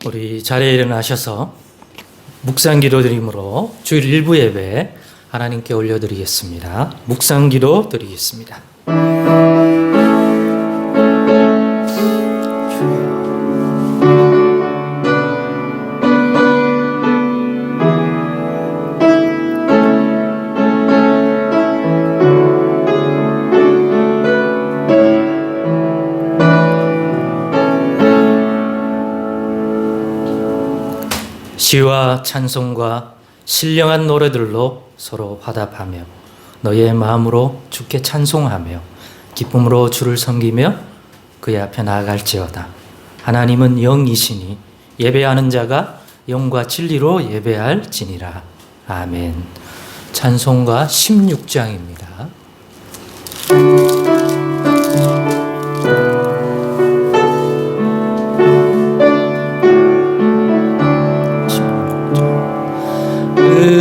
우리 자리에 일어나셔서 묵상기도 드림으로 주일 일부 예배 하나님께 올려드리겠습니다. 묵상기도 드리겠습니다. 시와 찬송과 신령한 노래들로 서로 화답하며 너의 마음으로 주께 찬송하며 기쁨으로 주를 섬기며 그의 앞에 나아갈지어다. 하나님은 영이시니 예배하는 자가 영과 진리로 예배할지니라. 아멘. 찬송가 16장입니다.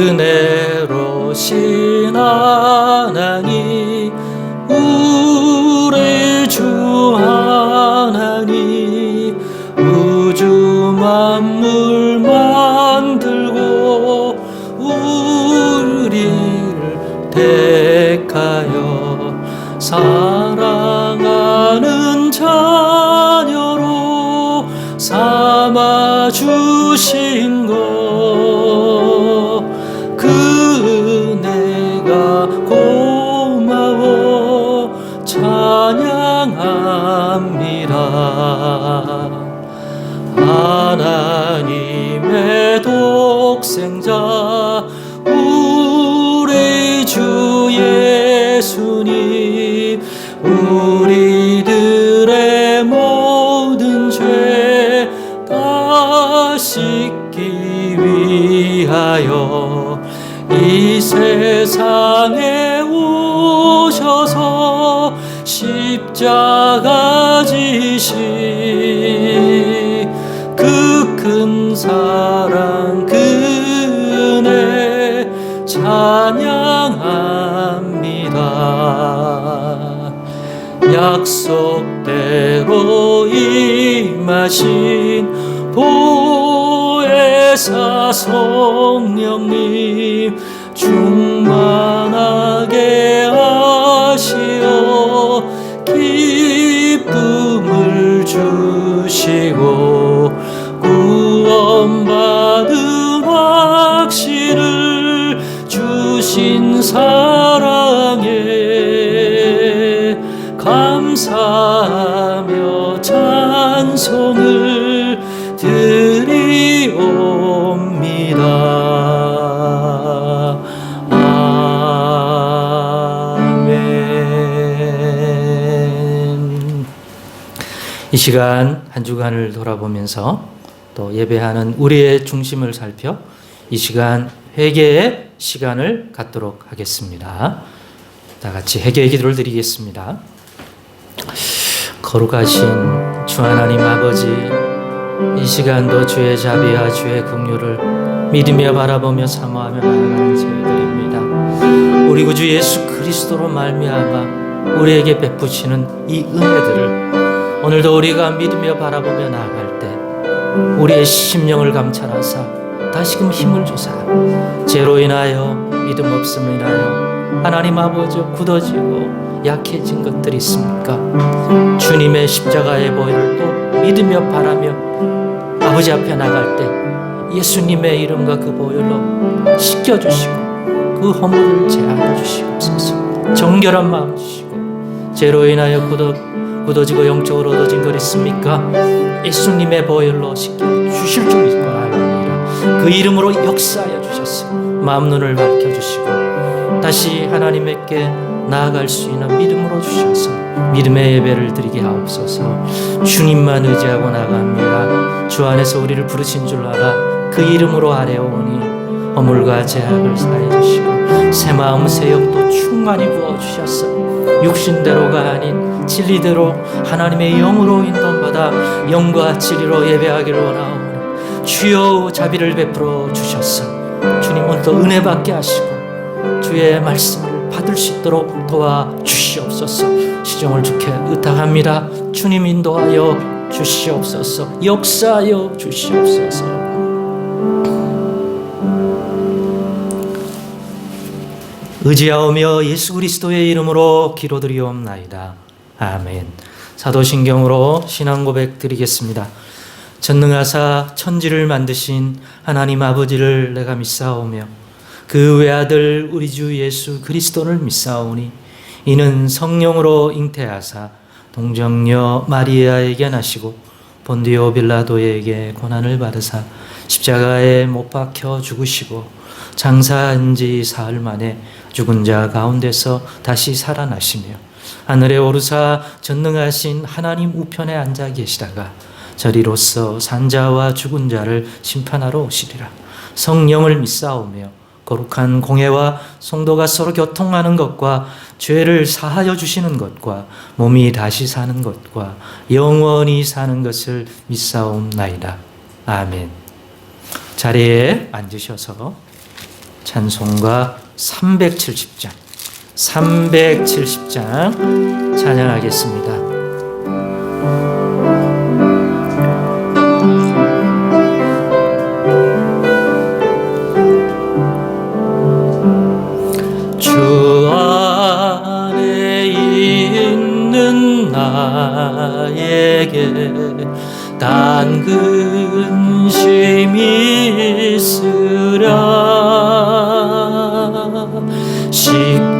은혜로 신 하나님 우리 주 하나님 우주 만물 만들고 우리를 택하여 사랑하는 자녀로 삼아주신 그 은혜가 고마워 찬양합니다. 하나님의 독생자 우리 주 예수님 우리들의 모든 죄 다 씻기 위하여 이 세상에 오셔서 십자가 지신 그 큰 사랑 그 은혜 찬양합니다. 약속대로 임하신 보혜사 성령님 충만하게 하시어 기쁨을 주시고 구원받은 확신을 주신 사랑에 감사하며 찬송을 드리옵니다. 아멘. 이 시간 한 주간을 돌아보면서 또 예배하는 우리의 중심을 살펴 이 시간 회개의 시간을 갖도록 하겠습니다. 다 같이 회개의 기도를 드리겠습니다. 거룩하신 주 하나님 아버지, 이 시간도 주의 자비와 주의 긍휼을 믿으며 바라보며 사모하며 나아가는 저희들입니다. 우리 구주 예수 그리스도로 말미암아 우리에게 베푸시는 이 은혜들을 오늘도 우리가 믿으며 바라보며 나아갈 때 우리의 심령을 감찰하사 다시금 힘을 주사 죄로 인하여 믿음 없음을 인하여 하나님 아버지 굳어지고 약해진 것들이 있습니까? 주님의 십자가의 보혈을 또 믿으며 바라며 아버지 앞에 나갈 때 예수님의 이름과 그 보혈로 씻겨주시고 그 허물을 제하여 주시옵소서. 정결한 마음 주시고 죄로 인하여 굳어지고 영적으로 얻어진 것 있습니까? 예수님의 보혈로 씻겨주실 줄 믿고 나아갑니다. 그 이름으로 역사하여 주셔서 마음 눈을 밝혀주시고 다시 하나님께 나아갈 수 있는 믿음으로 주셔서 믿음의 예배를 드리게 하옵소서. 주님만 의지하고 나갑니다. 주 안에서 우리를 부르신 줄 알아 그 이름으로 아뢰오니 허물과 죄악을 사해 주시고 새 마음 새 영도 충만히 부어주셔서 육신대로가 아닌 진리대로 하나님의 영으로 인도받아 영과 진리로 예배하기를 원하오니 주여 자비를 베풀어 주셔서 주님 오늘도 은혜 받게 하시고 주의 말씀을 받을 수 있도록 도와주시옵소서. 시종을 주께 의탁합니다. 주님 인도하여 주시옵소서. 역사하여 주시옵소서. 의지하오며 예수 그리스도의 이름으로 기도드리옵나이다. 아멘. 사도신경으로 신앙 고백 드리겠습니다. 전능하사 천지를 만드신 하나님 아버지를 내가 믿사오며 그 외아들 우리 주 예수 그리스도를 믿사오니 이는 성령으로 잉태하사 동정녀 마리아에게 나시고 본디오 빌라도에게 고난을 받으사 십자가에 못 박혀 죽으시고 장사한 지 사흘 만에 죽은 자 가운데서 다시 살아나시며 하늘에 오르사 전능하신 하나님 우편에 앉아 계시다가 저리로서 산자와 죽은 자를 심판하러 오시리라. 성령을 믿사오며 거룩한 공회와 성도가 서로 교통하는 것과 죄를 사하여 주시는 것과 몸이 다시 사는 것과 영원히 사는 것을 믿사옵나이다. 아멘. 자리에 앉으셔서 찬송가 370장 찬양하겠습니다. 주 안에 있는 나에게 단 근심이 있으랴.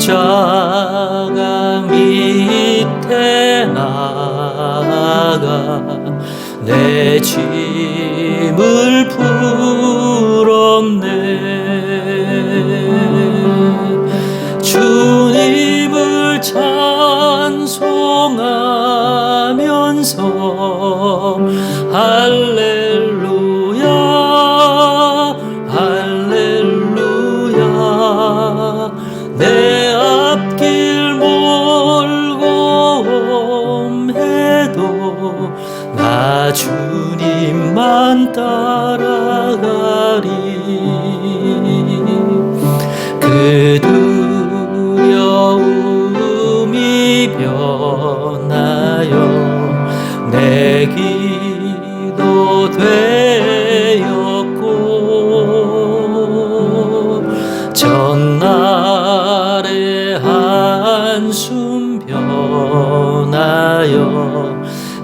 십자가 밑에 나가 내 짐을 풀었네. 주님을 찬송하면서 할렐루야 할렐루야. 내 앞길 멀고 험해도 나 주님만 따라가리. 그 두려움이 변하여 내 기도 되었고 전날의 한숨 변하여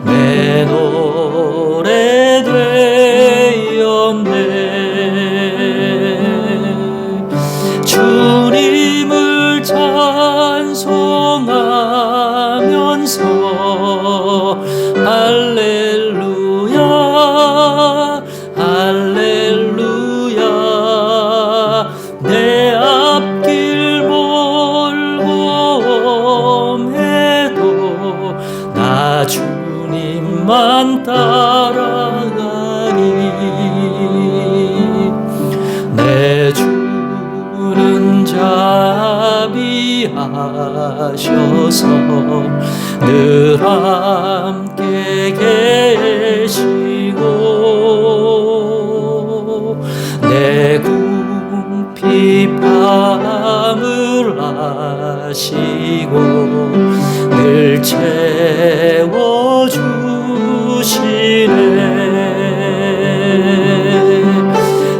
내 노래 되었네. 주님을 찬송하면서 할렐루야 할렐루야. 내 앞길 멀고 험해도 나 주님만 따라가니. 내 주는 자비하셔서 늘 함께 계시고 내 궁핍함을 아시고 늘 채워주시네.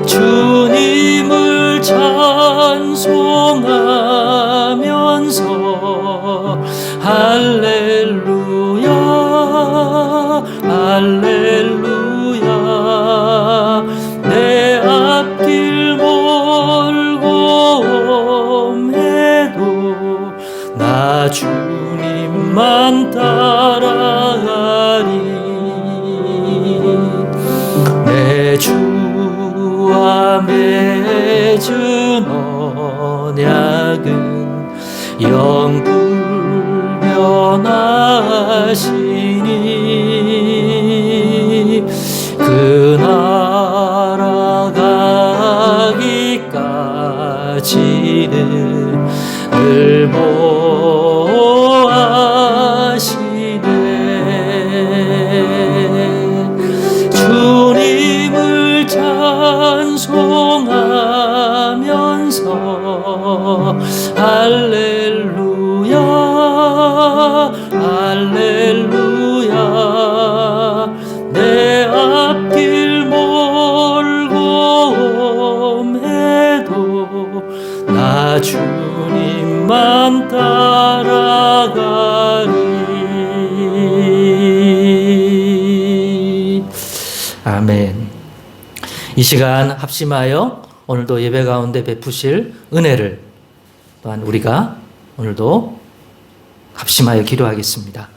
주님을 찬송하면서 할렐루야 할렐루야. 내 앞길 멀고 험해도 나 주님만 따라가리. 내 주와 맺은 언약은 영불변하시니 그 나라 가기까지는 늘 보호하시네. 주님을 찬송하면서 할렐루야 할렐루야. 주님만 따라가리. 아멘. 이 시간 합심하여 오늘도 예배 가운데 베푸실 은혜를 또한 우리가 오늘도 합심하여 기도하겠습니다.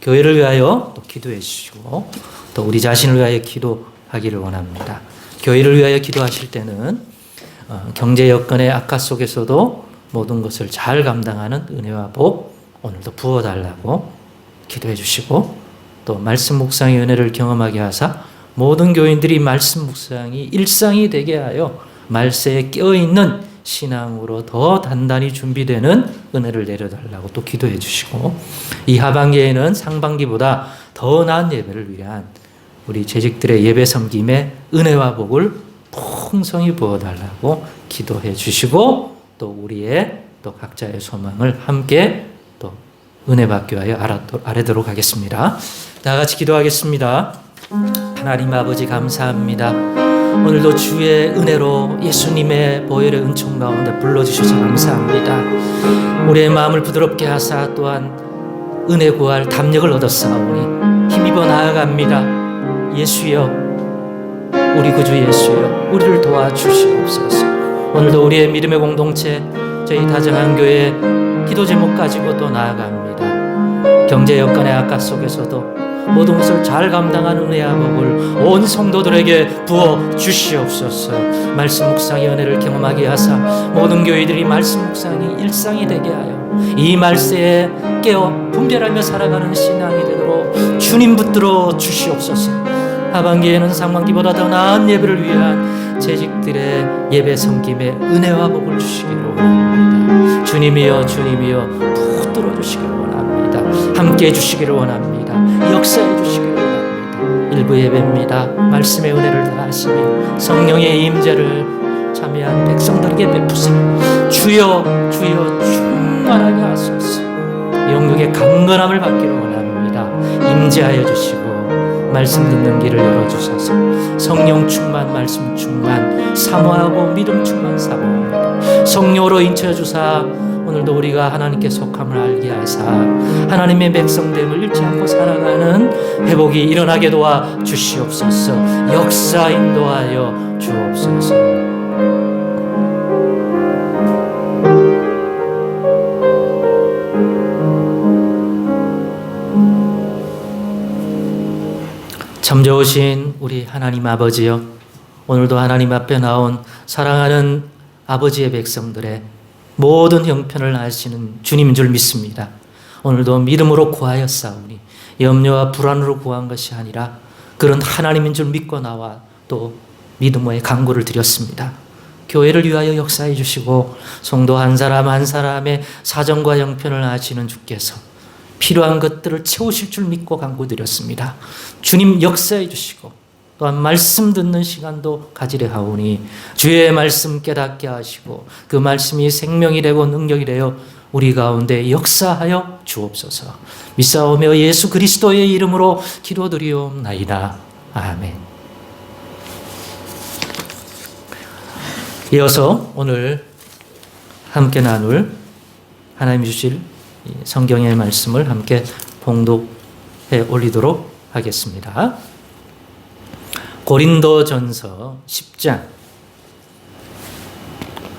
교회를 위하여 또 기도해 주시고 또 우리 자신을 위하여 기도하기를 원합니다. 교회를 위하여 기도하실 때는 경제 여건의 악화 속에서도 모든 것을 잘 감당하는 은혜와 복 오늘도 부어달라고 기도해 주시고 또 말씀 묵상의 은혜를 경험하게 하사 모든 교인들이 말씀 묵상이 일상이 되게 하여 말세에 깨어있는 신앙으로 더 단단히 준비되는 은혜를 내려달라고 또 기도해 주시고 이 하반기에는 상반기보다 더 나은 예배를 위한 우리 재직들의 예배 섬김의 은혜와 복을 풍성히 부어달라고 기도해 주시고 또 우리의 또 각자의 소망을 함께 또 은혜 받기 위하여 아뢰도록 하겠습니다. 다 같이 기도하겠습니다. 하나님 아버지 감사합니다. 오늘도 주의 은혜로 예수님의 보혈의 은총 가운데 불러주셔서 감사합니다. 우리의 마음을 부드럽게 하사 또한 은혜 구할 담력을 얻었사오니 힘입어 나아갑니다. 예수여, 우리 구주 예수여, 우리를 도와주시옵소서. 오늘도 우리의 믿음의 공동체, 저희 다정한 교회 기도 제목 가지고 또 나아갑니다. 경제 여건의 악화 속에서도 모든 것을 잘 감당하는 은혜와 복을 온 성도들에게 부어 주시옵소서. 말씀 묵상의 은혜를 경험하게 하사 모든 교회들이 말씀 묵상이 일상이 되게 하여 이 말세에 깨어 분별하며 살아가는 신앙이 되도록 주님 붙들어 주시옵소서. 하반기에는 상반기보다 더 나은 예배를 위한 재직들의 예배 섬김에 은혜와 복을 주시기를 원합니다. 주님이여 주님이여 붙들어 주시기를 원합니다. 함께해 주시기를 원합니다. 역사해 주시기를 원합니다. 일부 예배입니다. 말씀의 은혜를 다하시며 성령의 임재를 참여한 백성들에게 베푸사 주여 주여 충만하게 하소서. 영육의 강건함을 받기를 원합니다. 임재하여 주시고 말씀 듣는 길을 열어주셔서 성령 충만 말씀 충만 사모하고 믿음 충만 사모합니다. 성령으로 인쳐 주사 오늘도 우리가 하나님께 속함을 알게 하사 하나님의 백성됨을 잃지 않고 살아가는 회복이 일어나게 도와 주시옵소서. 역사 인도하여 주옵소서. 참 좋으신 우리 하나님 아버지여, 오늘도 하나님 앞에 나온 사랑하는 아버지의 백성들의 모든 형편을 아시는 주님인 줄 믿습니다. 오늘도 믿음으로 구하였사오니 염려와 불안으로 구한 것이 아니라 그런 하나님인 줄 믿고 나와 또 믿음의 간구를 드렸습니다. 교회를 위하여 역사해 주시고 성도 한 사람 한 사람의 사정과 형편을 아시는 주께서 필요한 것들을 채우실 줄 믿고 간구드렸습니다. 주님 역사해 주시고 또한 말씀 듣는 시간도 가지려 하오니 주의 말씀 깨닫게 하시고 그 말씀이 생명이 되고 능력이 되어 우리 가운데 역사하여 주옵소서. 믿사오며 예수 그리스도의 이름으로 기도드리옵나이다. 아멘. 이어서 오늘 함께 나눌 하나님 주실 성경의 말씀을 함께 봉독해 올리도록 하겠습니다. 고린도전서 10장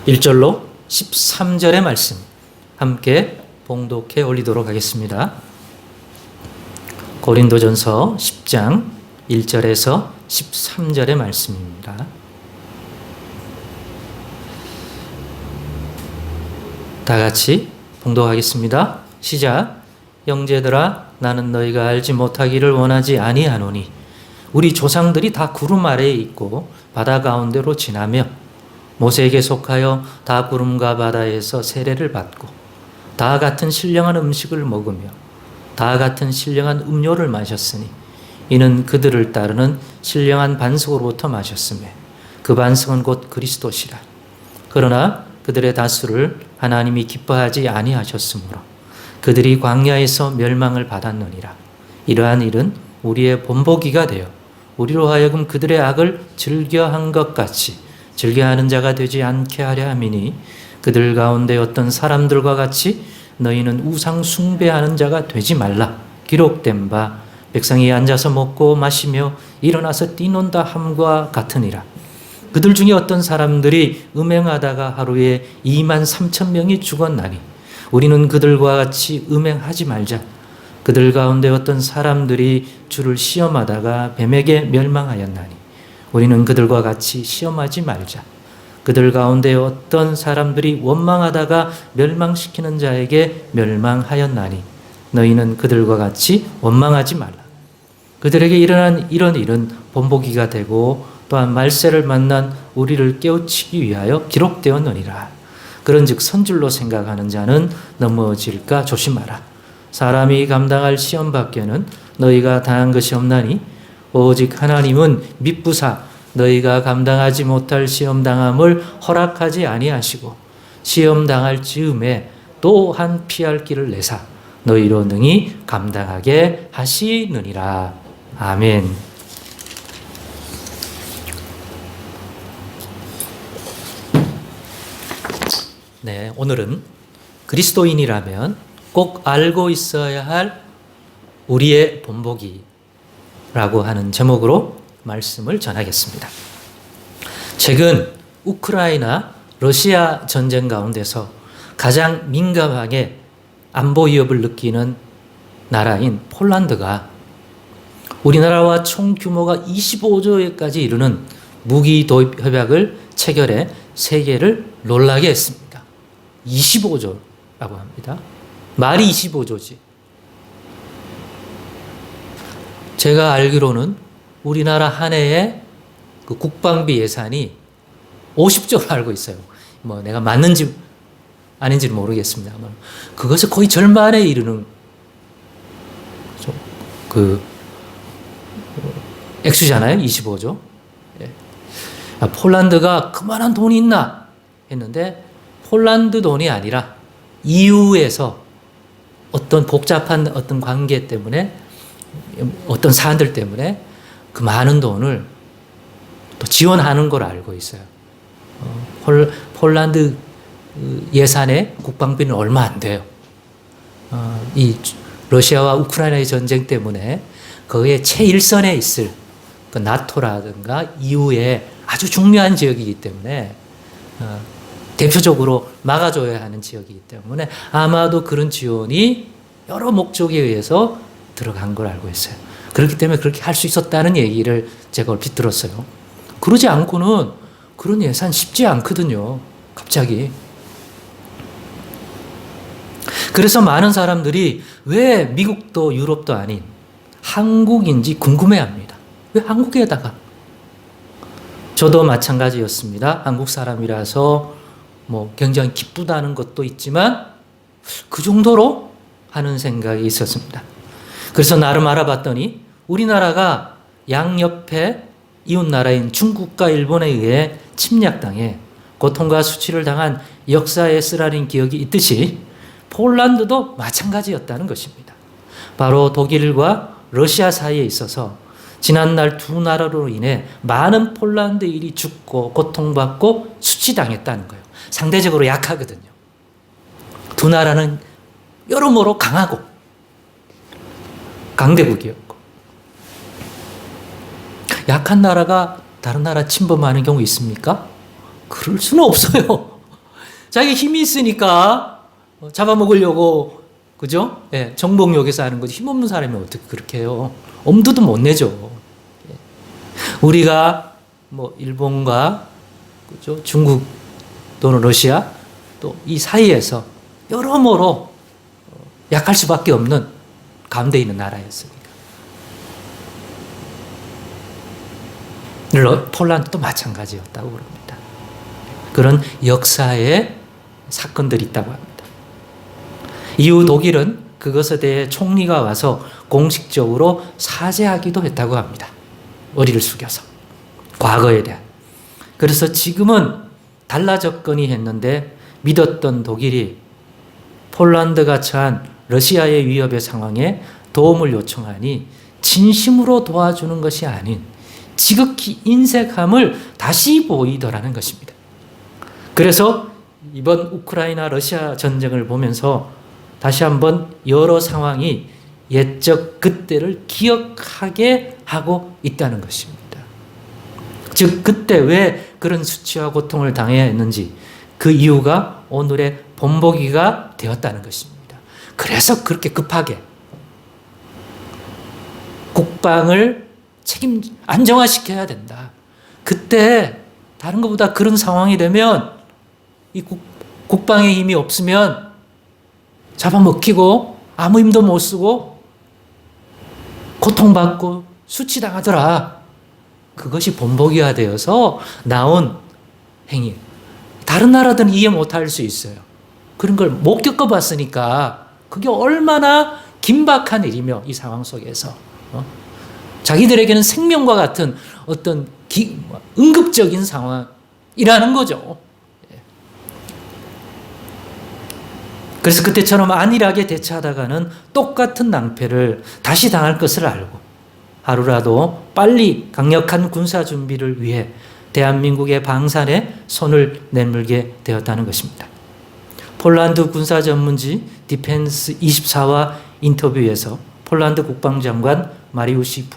1절로 13절의 말씀 함께 봉독해 올리도록 하겠습니다. 고린도전서 10장 1절에서 13절의 말씀입니다. 다 같이 봉독하겠습니다. 시작. 형제들아, 나는 너희가 알지 못하기를 원하지 아니하노니 우리 조상들이 다 구름 아래에 있고 바다 가운데로 지나며 모세에게 속하여 다 구름과 바다에서 세례를 받고 다 같은 신령한 음식을 먹으며 다 같은 신령한 음료를 마셨으니 이는 그들을 따르는 신령한 반석으로부터 마셨으며 그 반석은 곧 그리스도시라. 그러나 그들의 다수를 하나님이 기뻐하지 아니하셨으므로 그들이 광야에서 멸망을 받았느니라. 이러한 일은 우리의 본보기가 되어 우리로 하여금 그들의 악을 즐겨한 것 같이 즐겨하는 자가 되지 않게 하려 함이니 그들 가운데 어떤 사람들과 같이 너희는 우상 숭배하는 자가 되지 말라. 기록된 바 백성이 앉아서 먹고 마시며 일어나서 뛰논다 함과 같으니라. 그들 중에 어떤 사람들이 음행하다가 하루에 2만 3천 명이 죽었나니 우리는 그들과 같이 음행하지 말자. 그들 가운데 어떤 사람들이 주를 시험하다가 뱀에게 멸망하였나니 우리는 그들과 같이 시험하지 말자. 그들 가운데 어떤 사람들이 원망하다가 멸망시키는 자에게 멸망하였나니 너희는 그들과 같이 원망하지 말라. 그들에게 일어난 이런 일은 본보기가 되고 또한 말세를 만난 우리를 깨우치기 위하여 기록되었느니라. 그런즉 선줄로 생각하는 자는 넘어질까 조심하라. 사람이 감당할 시험 밖에는 너희가 당한 것이 없나니 오직 하나님은 미쁘사 너희가 감당하지 못할 시험 당함을 허락하지 아니하시고 시험 당할 즈음에 또한 피할 길을 내사 너희로 능히 감당하게 하시느니라. 아멘. 네, 오늘은 그리스도인이라면 꼭 알고 있어야 할 우리의 본보기라고 하는 제목으로 말씀을 전하겠습니다. 최근 우크라이나 러시아 전쟁 가운데서 가장 민감하게 안보 위협을 느끼는 나라인 폴란드가 우리나라와 총 규모가 25조에까지 이르는 무기 도입 협약을 체결해 세계를 놀라게 했습니다. 25조라고 합니다. 말이 25조지. 제가 알기로는 우리나라 한 해에 그 국방비 예산이 50조로 알고 있어요. 뭐 내가 맞는지 아닌지는 모르겠습니다만 그것을 거의 절반에 이르는 그 액수잖아요. 25조. 예. 폴란드가 그만한 돈이 있나 했는데 폴란드 돈이 아니라 EU에서 어떤 복잡한 어떤 관계 때문에 어떤 사안들 때문에 그 많은 돈을 또 지원하는 걸 알고 있어요. 폴란드 예산의 국방비는 얼마 안 돼요. 이 러시아와 우크라이나의 전쟁 때문에 거기에 최일선에 있을 그 나토라든가 EU의 아주 중요한 지역이기 때문에 대표적으로 막아줘야 하는 지역이기 때문에 아마도 그런 지원이 여러 목적에 의해서 들어간 걸 알고 있어요. 그렇기 때문에 그렇게 할 수 있었다는 얘기를 제가 얼핏 들었어요. 그러지 않고는 그런 예산 쉽지 않거든요. 갑자기. 그래서 많은 사람들이 왜 미국도 유럽도 아닌 한국인지 궁금해합니다. 왜 한국에다가? 저도 마찬가지였습니다. 한국 사람이라서 뭐 굉장히 기쁘다는 것도 있지만 그 정도로 하는 생각이 있었습니다. 그래서 나름 알아봤더니 우리나라가 양옆에 이웃나라인 중국과 일본에 의해 침략당해 고통과 수치를 당한 역사에 쓰라린 기억이 있듯이 폴란드도 마찬가지였다는 것입니다. 바로 독일과 러시아 사이에 있어서 지난날 두 나라로 인해 많은 폴란드인이 죽고 고통받고 수치당했다는 거예요. 상대적으로 약하거든요. 두 나라는 여러모로 강하고 강대국이었고 약한 나라가 다른 나라 침범하는 경우 있습니까? 그럴 수는 없어요. 자기 힘이 있으니까 잡아먹으려고 그죠? 예, 정복욕에서 하는 거지. 힘없는 사람이 어떻게 그렇게 해요? 엄두도 못 내죠. 우리가 뭐 일본과 그죠? 중국 또는 러시아 또 이 사이에서 여러모로 약할 수밖에 없는 가운데 있는 나라였으니까. 폴란드도 마찬가지였다고 그럽니다. 그런 역사의 사건들이 있다고 합니다. 이후 독일은 그것에 대해 총리가 와서 공식적으로 사죄하기도 했다고 합니다. 머리를 숙여서. 과거에 대한. 그래서 지금은 달라졌거니 했는데 믿었던 독일이 폴란드가 처한 러시아의 위협의 상황에 도움을 요청하니 진심으로 도와주는 것이 아닌 지극히 인색함을 다시 보이더라는 것입니다. 그래서 이번 우크라이나 러시아 전쟁을 보면서 다시 한번 여러 상황이 옛적 그때를 기억하게 하고 있다는 것입니다. 즉 그때 왜 그런 수치와 고통을 당해야 했는지 그 이유가 오늘의 본보기가 되었다는 것입니다. 그래서 그렇게 급하게 국방을 안정화시켜야 된다. 그때 다른 것보다 그런 상황이 되면 이 국방의 힘이 없으면 잡아먹히고 아무 힘도 못 쓰고 고통받고 수치당하더라. 그것이 본보기가 되어서 나온 행위. 다른 나라들은 이해 못할 수 있어요. 그런 걸 못 겪어봤으니까 그게 얼마나 긴박한 일이며 이 상황 속에서 자기들에게는 생명과 같은 어떤 응급적인 상황이라는 거죠. 그래서 그때처럼 안일하게 대처하다가는 똑같은 낭패를 다시 당할 것을 알고 하루라도 빨리 강력한 군사 준비를 위해 대한민국의 방산에 손을 내밀게 되었다는 것입니다. 폴란드 군사 전문지 디펜스 24와 인터뷰에서 폴란드 국방장관 마리우시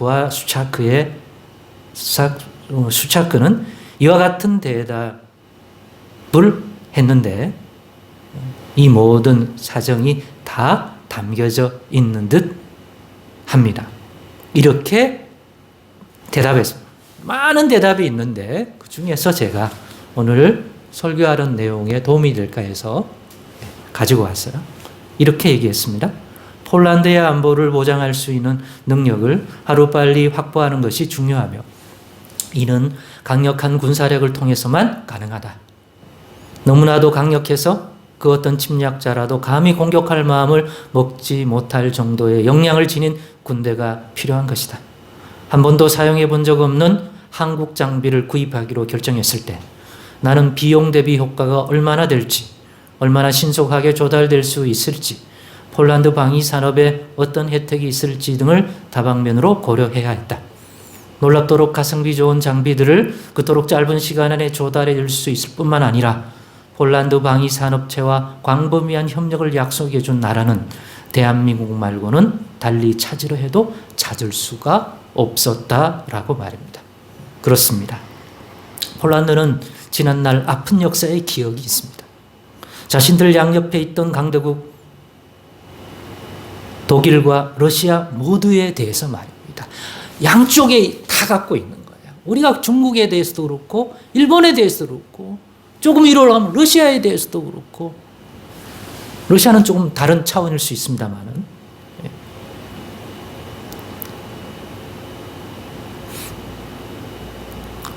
수차크는 이와 같은 대답을 했는데 이 모든 사정이 다 담겨져 있는 듯 합니다. 이렇게 대답했습니다. 많은 대답이 있는데 그 중에서 제가 오늘 설교하는 내용에 도움이 될까 해서 가지고 왔어요. 이렇게 얘기했습니다. 폴란드의 안보를 보장할 수 있는 능력을 하루빨리 확보하는 것이 중요하며 이는 강력한 군사력을 통해서만 가능하다. 너무나도 강력해서 그 어떤 침략자라도 감히 공격할 마음을 먹지 못할 정도의 역량을 지닌 군대가 필요한 것이다. 한 번도 사용해 본 적 없는 한국 장비를 구입하기로 결정했을 때 나는 비용 대비 효과가 얼마나 될지, 얼마나 신속하게 조달될 수 있을지, 폴란드 방위 산업에 어떤 혜택이 있을지 등을 다방면으로 고려해야 했다. 놀랍도록 가성비 좋은 장비들을 그토록 짧은 시간 안에 조달해 줄 수 있을 뿐만 아니라 폴란드 방위 산업체와 광범위한 협력을 약속해 준 나라는 대한민국 말고는 달리 찾으려 해도 찾을 수가 없었다라고 말입니다. 그렇습니다. 폴란드는 지난날 아픈 역사의 기억이 있습니다. 자신들 양옆에 있던 강대국 독일과 러시아 모두에 대해서 말입니다. 양쪽에 다 갖고 있는 거예요. 우리가 중국에 대해서도 그렇고 일본에 대해서도 그렇고 조금 위로 올라가면 러시아에 대해서도 그렇고 러시아는 조금 다른 차원일 수 있습니다만은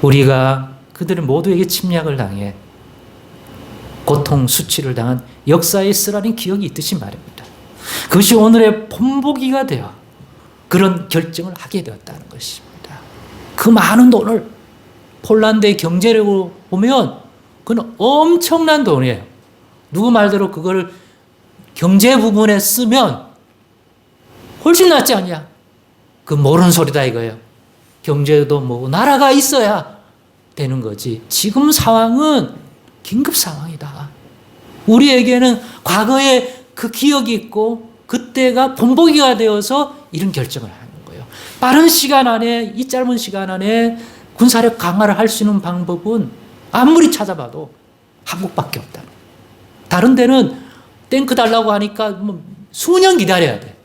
우리가 그들은 모두에게 침략을 당해 고통, 수치를 당한 역사의 쓰라린 기억이 있듯이 말입니다. 그것이 오늘의 본보기가 되어 그런 결정을 하게 되었다는 것입니다. 그 많은 돈을 폴란드의 경제력으로 보면 그건 엄청난 돈이에요. 누구 말대로 그걸 경제 부분에 쓰면 훨씬 낫지 않냐? 그 모르는 소리다 이거예요. 경제도 뭐고 나라가 있어야 되는 거지. 지금 상황은 긴급 상황이다. 우리에게는 과거에 그 기억이 있고 그때가 본보기가 되어서 이런 결정을 하는 거예요. 빠른 시간 안에 이 짧은 시간 안에 군사력 강화를 할 수 있는 방법은 아무리 찾아봐도 한국밖에 없다. 다른 데는 탱크 달라고 하니까 뭐 수년 기다려야 돼.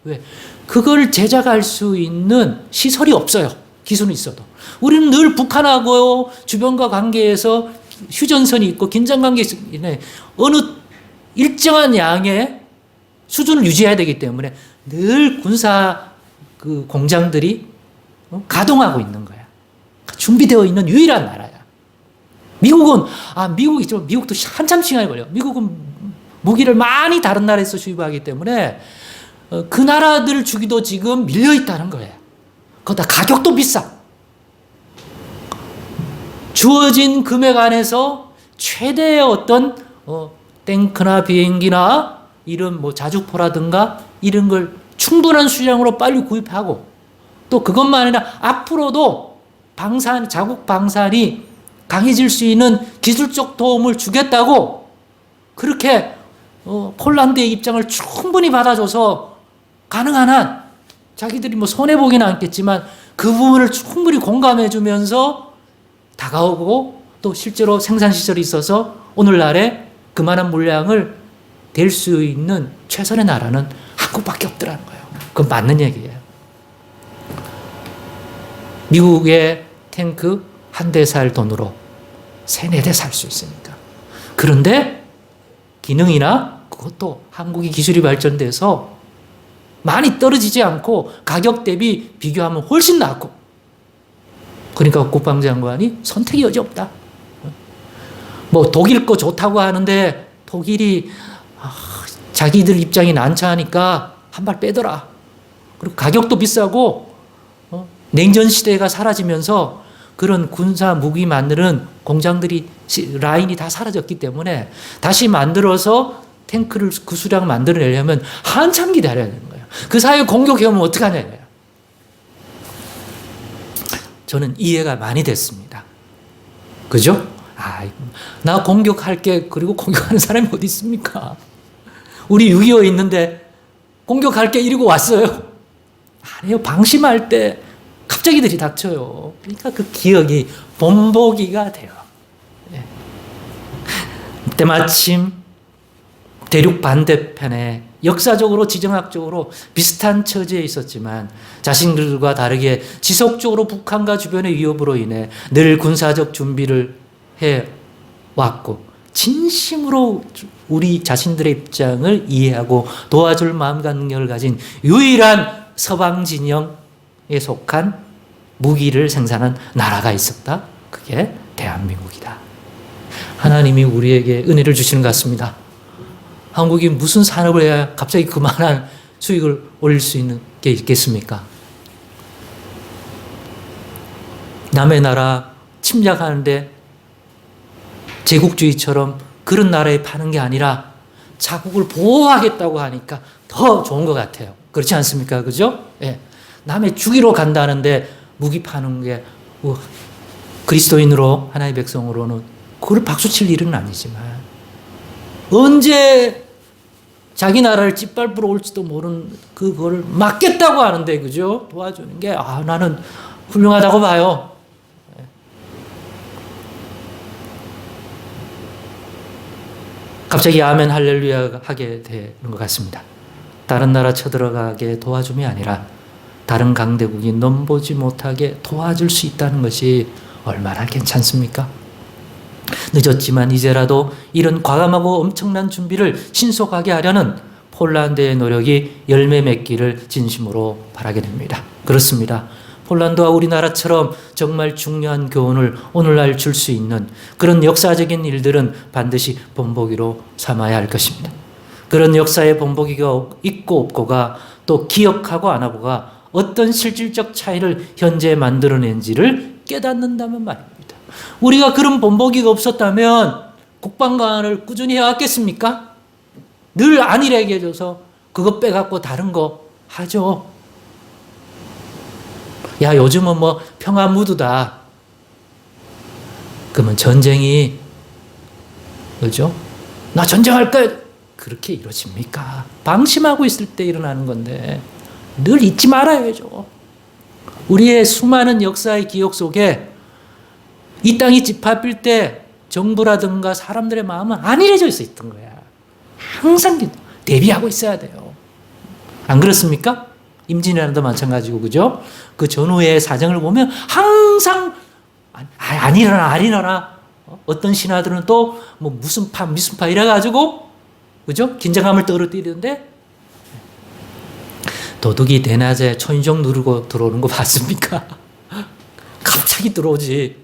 왜? 그걸 제작할 수 있는 시설이 없어요. 기술은 있어도. 우리는 늘 북한하고 주변과 관계에서 휴전선이 있고 긴장관계 있네. 어느 일정한 양의 수준을 유지해야 되기 때문에 늘 군사 그 공장들이 가동하고 있는 거야. 준비되어 있는 유일한 나라야. 미국은 미국도 한참 시간이 걸려. 미국은 무기를 많이 다른 나라에서 수입하기 때문에 그 나라들 주기도 지금 밀려 있다는 거예요. 거기다 가격도 비싸. 주어진 금액 안에서 최대의 어떤 탱크나 비행기나 이런 뭐 자주포라든가 이런 걸 충분한 수량으로 빨리 구입하고 또 그것만 아니라 앞으로도 자국 방산이 강해질 수 있는 기술적 도움을 주겠다고 그렇게 폴란드의 입장을 충분히 받아줘서 가능한 한 자기들이 뭐 손해보기는 않겠지만 그 부분을 충분히 공감해주면서 다가오고 또 실제로 생산시설이 있어서 오늘날에 그만한 물량을 댈 수 있는 최선의 나라는 한국밖에 없더라는 거예요. 그건 맞는 얘기예요. 미국의 탱크 한 대 살 돈으로 3-4대 살 수 있으니까. 그런데 기능이나 그것도 한국이 기술이 발전돼서 많이 떨어지지 않고 가격 대비 비교하면 훨씬 낫고. 그러니까 국방장관이 선택의 여지 없다. 뭐 독일 거 좋다고 하는데 독일이 자기들 입장이 난처하니까 한 발 빼더라. 그리고 가격도 비싸고 냉전 시대가 사라지면서 그런 군사 무기 만드는 공장들이 라인이 다 사라졌기 때문에 다시 만들어서 탱크를 그 수량 만들어내려면 한참 기다려야 되는 거예요. 그 사이에 공격해오면 어떡하냐. 저는 이해가 많이 됐습니다. 그죠? 나 공격할게. 그리고 공격하는 사람이 어디 있습니까? 우리 6.25 있는데 공격할게 이러고 왔어요. 아니요. 방심할 때 갑자기 들이닥쳐요. 그러니까 그 기억이 본보기가 돼요. 때마침 대륙 반대편에 역사적으로 지정학적으로 비슷한 처지에 있었지만 자신들과 다르게 지속적으로 북한과 주변의 위협으로 인해 늘 군사적 준비를 해왔고 진심으로 우리 자신들의 입장을 이해하고 도와줄 마음과 능력을 가진 유일한 서방 진영에 속한 무기를 생산한 나라가 있었다. 그게 대한민국이다. 하나님이 우리에게 은혜를 주시는 것 같습니다. 한국이 무슨 산업을 해야 갑자기 그만한 수익을 올릴 수 있는 게 있겠습니까? 남의 나라 침략하는데 제국주의처럼 그런 나라에 파는 게 아니라 자국을 보호하겠다고 하니까 더 좋은 것 같아요. 그렇지 않습니까? 그죠? 예. 남의 주기로 간다는데 무기 파는 게 그리스도인으로 하나님의 백성으로는 그걸 박수칠 일은 아니지만 언제 자기 나라를 짓밟으러 올지도 모르는 그거를 막겠다고 하는데 그죠? 도와주는 게 나는 훌륭하다고 봐요. 갑자기 아멘 할렐루야 하게 되는 것 같습니다. 다른 나라 쳐들어가게 도와줌이 아니라 다른 강대국이 넘보지 못하게 도와줄 수 있다는 것이 얼마나 괜찮습니까? 늦었지만 이제라도 이런 과감하고 엄청난 준비를 신속하게 하려는 폴란드의 노력이 열매 맺기를 진심으로 바라게 됩니다. 그렇습니다. 폴란드와 우리나라처럼 정말 중요한 교훈을 오늘날 줄 수 있는 그런 역사적인 일들은 반드시 본보기로 삼아야 할 것입니다. 그런 역사의 본보기가 있고 없고가 또 기억하고 안 하고가 어떤 실질적 차이를 현재 만들어낸지를 깨닫는다면 말입니다. 우리가 그런 본보기가 없었다면 국방관을 꾸준히 해왔겠습니까? 늘 안일하게 해줘서 그거 빼갖고 다른 거 하죠. 야, 요즘은 뭐 평화 무드다. 그러면 전쟁이, 그죠? 나 전쟁할 거야. 그렇게 이루어집니까? 방심하고 있을 때 일어나는 건데 늘 잊지 말아야죠. 우리의 수많은 역사의 기억 속에 이 땅이 짓밟힐 때 정부라든가 사람들의 마음은 안일해져 있었던 거야. 항상 대비하고 있어야 돼요. 안 그렇습니까? 임진왜란도 마찬가지고, 그죠? 그 전후의 사정을 보면 항상 안 일어나. 어떤 신하들은 또 뭐 무슨 파 이래가지고, 그죠? 긴장감을 떨어뜨리는데 도둑이 대낮에 초인종 누르고 들어오는 거 봤습니까? 갑자기 들어오지.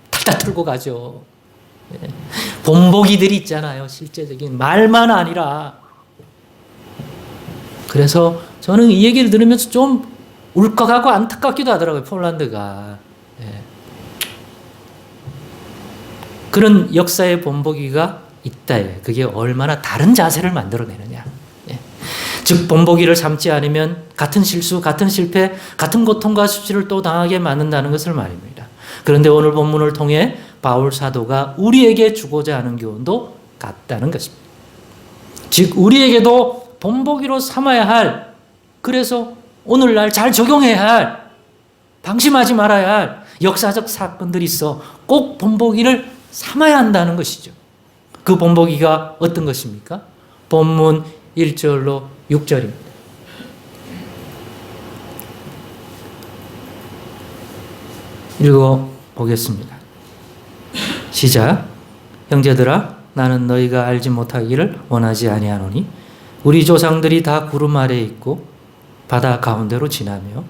탈탈 털고 가죠. 본보기들이 있잖아요. 실제적인 말만 아니라. 그래서 저는 이 얘기를 들으면서 좀 울컥하고 안타깝기도 하더라고요. 폴란드가. 그런 역사의 본보기가 있다. 그게 얼마나 다른 자세를 만들어내느냐. 즉 본보기를 삼지 않으면 같은 실수, 같은 실패, 같은 고통과 수치를 또 당하게 만든다는 것을 말입니다. 그런데 오늘 본문을 통해 바울 사도가 우리에게 주고자 하는 교훈도 같다는 것입니다. 즉 우리에게도 본보기로 삼아야 할, 그래서 오늘날 잘 적용해야 할, 방심하지 말아야 할 역사적 사건들이 있어 꼭 본보기를 삼아야 한다는 것이죠. 그 본보기가 어떤 것입니까? 본문 1절로 6절입니다. 읽어보겠습니다. 시작. 형제들아, 나는 너희가 알지 못하기를 원하지 아니하노니 우리 조상들이 다 구름 아래에 있고 바다 가운데로 지나며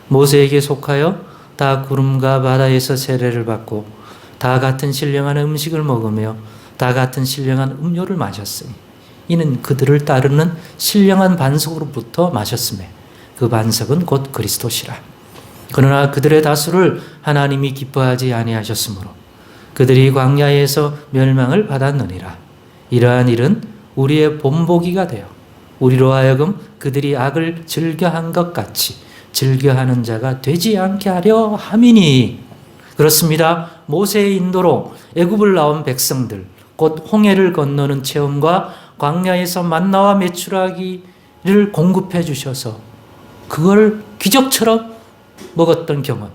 모세에게 속하여 다 구름과 바다에서 세례를 받고 다 같은 신령한 음식을 먹으며 다 같은 신령한 음료를 마셨으니 이는 그들을 따르는 신령한 반석으로부터 마셨음에 그 반석은 곧 그리스도시라. 그러나 그들의 다수를 하나님이 기뻐하지 아니하셨으므로 그들이 광야에서 멸망을 받았느니라. 이러한 일은 우리의 본보기가 되어 우리로 하여금 그들이 악을 즐겨한 것 같이 즐겨하는 자가 되지 않게 하려 함이니. 그렇습니다. 모세의 인도로 애굽을 나온 백성들, 곧 홍해를 건너는 체험과 광야에서 만나와 메추라기를 공급해 주셔서 그걸 기적처럼 먹었던 경험,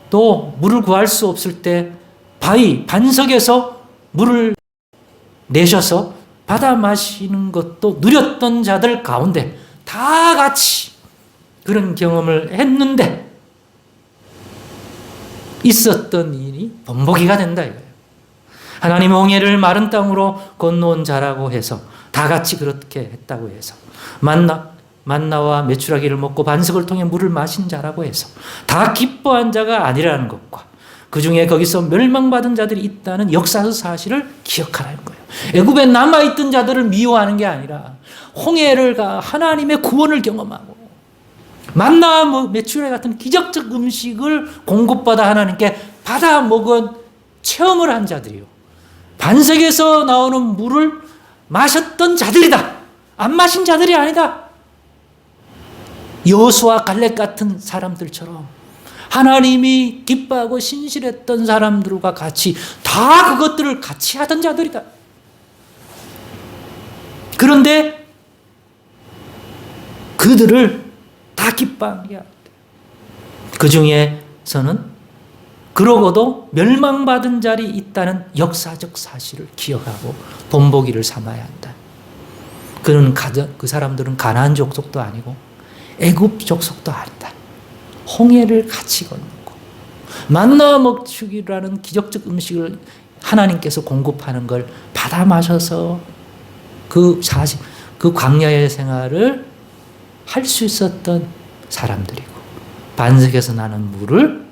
또 물을 구할 수 없을 때 바위, 반석에서 물을 내셔서 받아 마시는 것도 누렸던 자들 가운데 다 같이 그런 경험을 했는데 있었던 일이 본보기가 된다 이거예요. 하나님 홍해를 마른 땅으로 건너온 자라고 해서 다 같이 그렇게 했다고 해서 만나와 메추라기를 먹고 반석을 통해 물을 마신 자라고 해서 다 기뻐한 자가 아니라는 것과 그 중에 거기서 멸망받은 자들이 있다는 역사적 사실을 기억하라는 거예요. 애굽에 남아있던 자들을 미워하는 게 아니라 홍해를 가 하나님의 구원을 경험하고 만나와 메추라기 같은 기적적 음식을 공급받아 하나님께 받아 먹은 체험을 한 자들이요, 반석에서 나오는 물을 마셨던 자들이다. 안 마신 자들이 아니다. 여호수아 갈렙 같은 사람들처럼 하나님이 기뻐하고 신실했던 사람들과 같이 다 그것들을 같이 하던 자들이다. 그런데 그들을 다 기뻐하게 합니다. 그 중에서는 그러고도 멸망받은 자리 있다는 역사적 사실을 기억하고 본보기를 삼아야 한다. 그 사람들은 가나안 족속도 아니고 애굽 족속도 아니다. 홍해를 같이 건너고 만나 먹축이라는 기적적 음식을 하나님께서 공급하는 걸 받아 마셔서 그 광야의 생활을 할 수 있었던 사람들이고 반석에서 나는 물을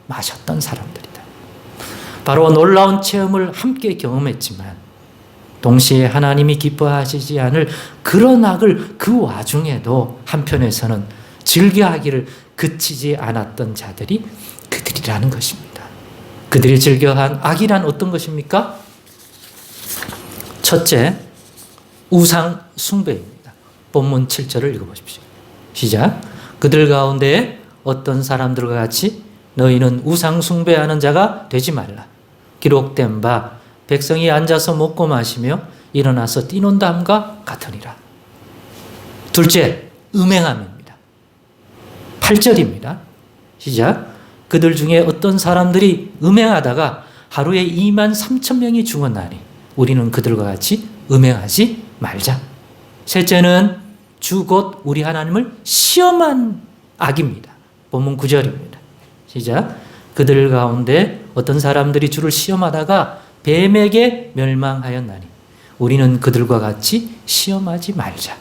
마셨던 사람들이다. 바로 놀라운 체험을 함께 경험했지만 동시에 하나님이 기뻐하시지 않을 그런 악을 그 와중에도 한편에서는 즐겨하기를 그치지 않았던 자들이 그들이라는 것입니다. 그들이 즐겨한 악이란 어떤 것입니까? 첫째, 우상 숭배입니다. 본문 7절을 읽어보십시오. 시작. 그들 가운데 어떤 사람들과 같이 너희는 우상 숭배하는 자가 되지 말라. 기록된 바 백성이 앉아서 먹고 마시며 일어나서 뛰논다함과 같으니라. 둘째, 음행함입니다. 8절입니다. 시작. 그들 중에 어떤 사람들이 음행하다가 하루에 23,000명이 죽었나니 우리는 그들과 같이 음행하지 말자. 셋째는 주 곧 우리 하나님을 시험한 악입니다. 본문 9절입니다. 시작. 그들 가운데 어떤 사람들이 주를 시험하다가 뱀에게 멸망하였나니 우리는 그들과 같이 시험하지 말자.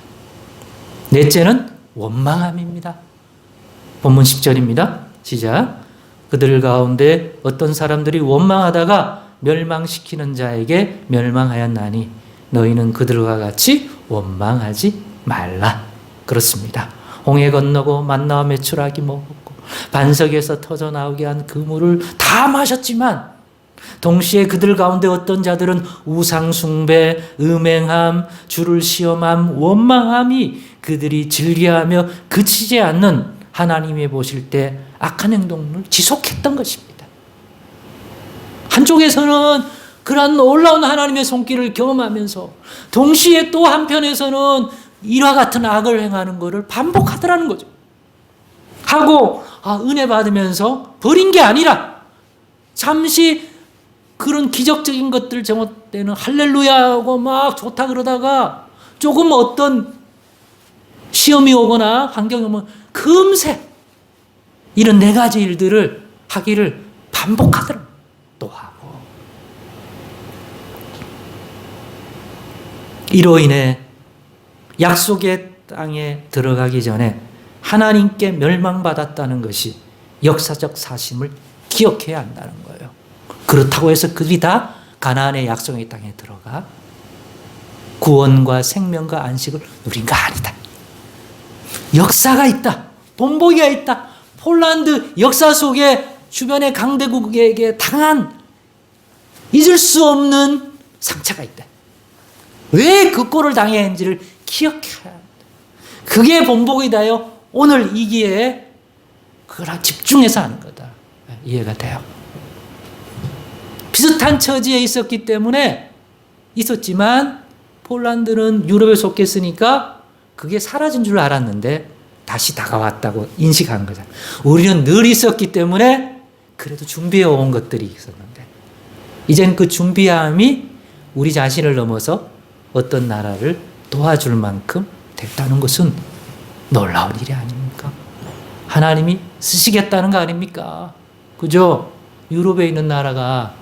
넷째는 원망함입니다. 본문 10절입니다. 시작. 그들 가운데 어떤 사람들이 원망하다가 멸망시키는 자에게 멸망하였나니 너희는 그들과 같이 원망하지 말라. 그렇습니다. 홍해 건너고 만나와 메추라기 먹었고 반석에서 터져 나오게 한 그 물을 다 마셨지만 동시에 그들 가운데 어떤 자들은 우상숭배, 음행함, 주를 시험함, 원망함이 그들이 즐겨하며 그치지 않는 하나님이 보실 때 악한 행동을 지속했던 것입니다. 한쪽에서는 그러한 놀라운 하나님의 손길을 경험하면서 동시에 또 한편에서는 이와 같은 악을 행하는 것을 반복하더라는 거죠. 하고 은혜 받으면서 버린 게 아니라 잠시 그런 기적적인 것들 제목 때는 할렐루야 하고 막 좋다 그러다가 조금 어떤 시험이 오거나 환경이 오면 금세 이런 네 가지 일들을 하기를 반복하더라고요. 또 하고. 이로 인해 약속의 땅에 들어가기 전에 하나님께 멸망받았다는 것이 역사적 사실을 기억해야 한다는 거예요. 그렇다고 해서 그들이 다 가나안의 약속의 땅에 들어가 구원과 생명과 안식을 누린 거 아니다. 역사가 있다. 본보기가 있다. 폴란드 역사 속에 주변의 강대국에게 당한 잊을 수 없는 상처가 있다. 왜 그 꼴을 당해야 했는지를 기억해야 한다. 그게 본보기다요. 오늘 이 기회에 그걸 집중해서 하는 거다. 이해가 돼요. 비슷한 처지에 있었기 때문에 있었지만 폴란드는 유럽에 속했으니까 그게 사라진 줄 알았는데 다시 다가왔다고 인식한 거잖아요. 우리는 늘 있었기 때문에 그래도 준비해 온 것들이 있었는데 이젠 그 준비함이 우리 자신을 넘어서 어떤 나라를 도와줄 만큼 됐다는 것은 놀라운 일이 아닙니까? 하나님이 쓰시겠다는 거 아닙니까? 그죠? 유럽에 있는 나라가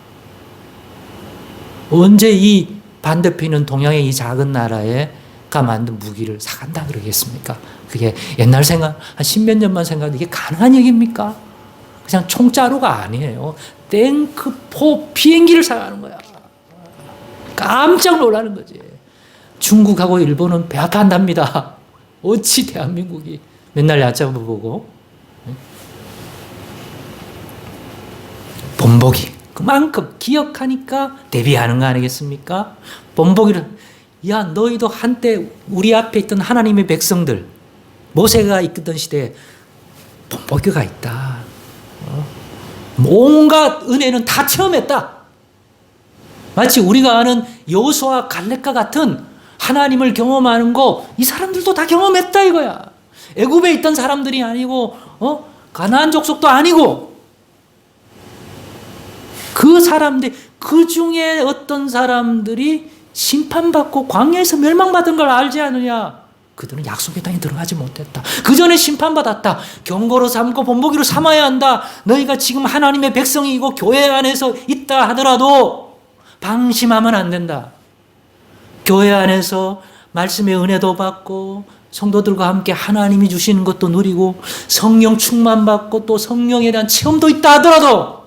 언제 이 반대편에 있는 동양의 이 작은 나라에가 만든 무기를 사간다 그러겠습니까? 그게 옛날 생각, 한 십몇 년만 생각해도 이게 가능한 얘기입니까? 그냥 총자루가 아니에요. 탱크, 포, 비행기를 사가는 거야. 깜짝 놀라는 거지. 중국하고 일본은 배 아파 한답니다. 어찌 대한민국이 맨날 얕잡아 보고. 본보기. 그만큼 기억하니까 대비하는 거 아니겠습니까? 본보기를, 야, 너희도 한때 우리 앞에 있던 하나님의 백성들, 모세가 있던 시대에 본보기가 있다. 온갖 은혜는 다 체험했다. 마치 우리가 아는 여호수아 갈렙과 같은 하나님을 경험하는 거 이 사람들도 다 경험했다 이거야. 애굽에 있던 사람들이 아니고 가나안 족속도 아니고 그 사람들 그 중에 어떤 사람들이 심판받고 광야에서 멸망받은 걸 알지 않느냐. 그들은 약속의 땅에 들어가지 못했다. 그 전에 심판받았다. 경고로 삼고 본보기로 삼아야 한다. 너희가 지금 하나님의 백성이고 교회 안에서 있다 하더라도 방심하면 안 된다. 교회 안에서 말씀의 은혜도 받고 성도들과 함께 하나님이 주시는 것도 누리고 성령 충만받고 또 성령에 대한 체험도 있다 하더라도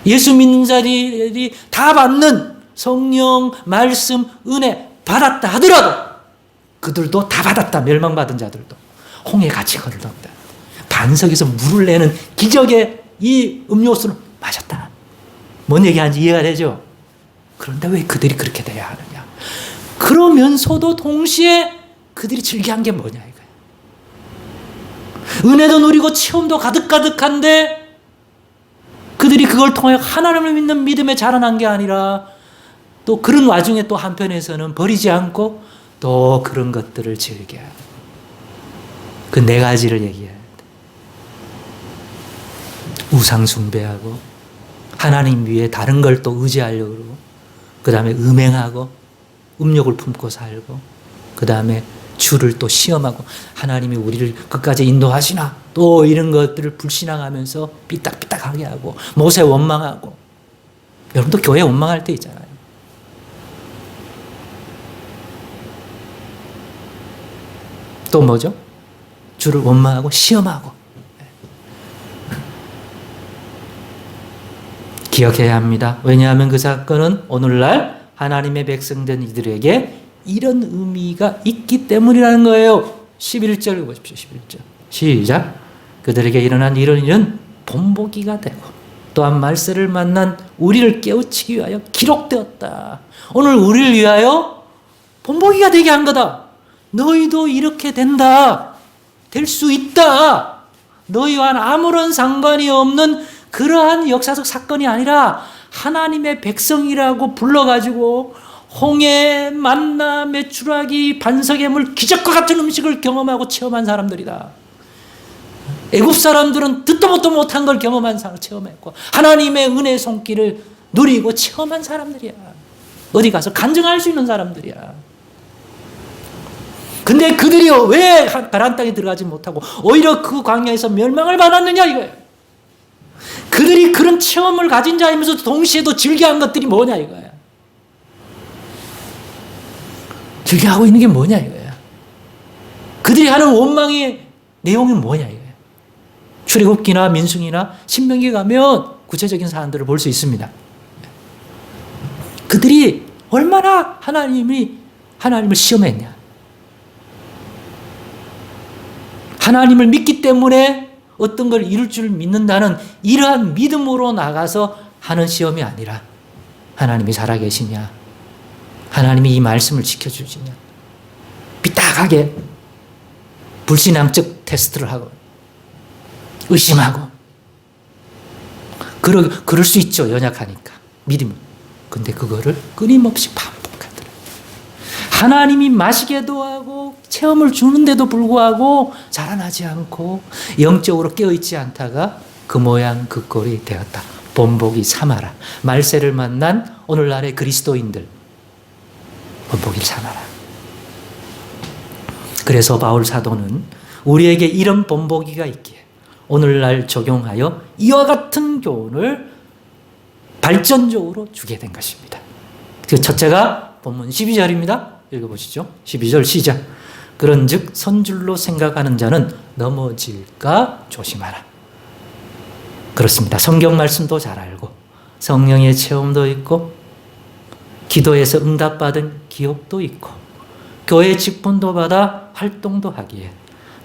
예수 믿는 자들이 다 받는 성령, 말씀, 은혜 받았다 하더라도 그들도 다 받았다. 멸망받은 자들도. 홍해 같이 걸어온다. 반석에서 물을 내는 기적의 이 음료수를 마셨다. 뭔 얘기하는지 이해가 되죠? 그런데 왜 그들이 그렇게 돼야 하느냐? 그러면서도 동시에 그들이 즐겨한 게 뭐냐 이거예요. 은혜도 누리고 체험도 가득가득한데 그들이 그걸 통해 하나님을 믿는 믿음에 자라난 게 아니라 또 그런 와중에 또 한편에서는 버리지 않고 또 그런 것들을 즐겨야 돼. 그 네 가지를 얘기해야 돼. 우상 숭배하고 하나님 위에 다른 걸 또 의지하려고 그러고 그 다음에 음행하고 음욕을 품고 살고 그 다음에 주를 또 시험하고 하나님이 우리를 끝까지 인도하시나 또 이런 것들을 불신앙하면서 삐딱삐딱하게 하고 모세 원망하고 여러분도 교회 원망할 때 있잖아요. 또 뭐죠? 주를 원망하고 시험하고 기억해야 합니다. 왜냐하면 그 사건은 오늘날 하나님의 백성된 이들에게 이런 의미가 있기 때문이라는 거예요. 11절 보십시오. 11절 시작. 그들에게 일어난 이런 일은 본보기가 되고 또한 말세를 만난 우리를 깨우치기 위하여 기록되었다. 오늘 우리를 위하여 본보기가 되게 한 거다. 너희도 이렇게 된다. 될 수 있다. 너희와 아무런 상관이 없는 그러한 역사적 사건이 아니라 하나님의 백성이라고 불러가지고 홍해, 만나, 메추라기, 반석의 물, 기적과 같은 음식을 경험하고 체험한 사람들이다. 애굽 사람들은 듣도 보도 못한 걸 경험한 사람, 체험했고 하나님의 은혜의 손길을 누리고 체험한 사람들이야. 어디 가서 간증할 수 있는 사람들이야. 근데 그들이 왜 가나안 땅에 들어가지 못하고 오히려 그 광야에서 멸망을 받았느냐 이거예요. 그들이 그런 체험을 가진 자이면서도 동시에도 즐겨한 것들이 뭐냐 이거야. 즐겨하고 있는 게 뭐냐 이거야. 그들이 하는 원망의 내용이 뭐냐 이거야. 출애굽기나 민수기나 신명기 가면 구체적인 사안들을 볼 수 있습니다. 그들이 얼마나 하나님을 시험했냐. 하나님을 믿기 때문에 어떤 걸 이룰 줄 믿는다는 이러한 믿음으로 나가서 하는 시험이 아니라 하나님이 살아계시냐, 하나님이 이 말씀을 지켜주시냐, 삐딱하게 불신앙적 테스트를 하고 의심하고 그럴 수 있죠. 연약하니까 믿음이. 근데 그거를 끊임없이 반복하더라. 하나님이 마시게도 하고 체험을 주는데도 불구하고 자라나지 않고 영적으로 깨어있지 않다가 그 모양 그 꼴이 되었다. 본보기 삼아라. 말세를 만난 오늘날의 그리스도인들 본보기를 삼아라. 그래서 바울 사도는 우리에게 이런 본보기가 있기에 오늘날 적용하여 이와 같은 교훈을 발전적으로 주게 된 것입니다. 그 첫째가 본문 12절입니다. 읽어보시죠. 12절 시작. 그런즉 선줄로 생각하는 자는 넘어질까 조심하라. 그렇습니다. 성경 말씀도 잘 알고 성령의 체험도 있고 기도에서 응답받은 기억도 있고 교회 직분도 받아 활동도 하기에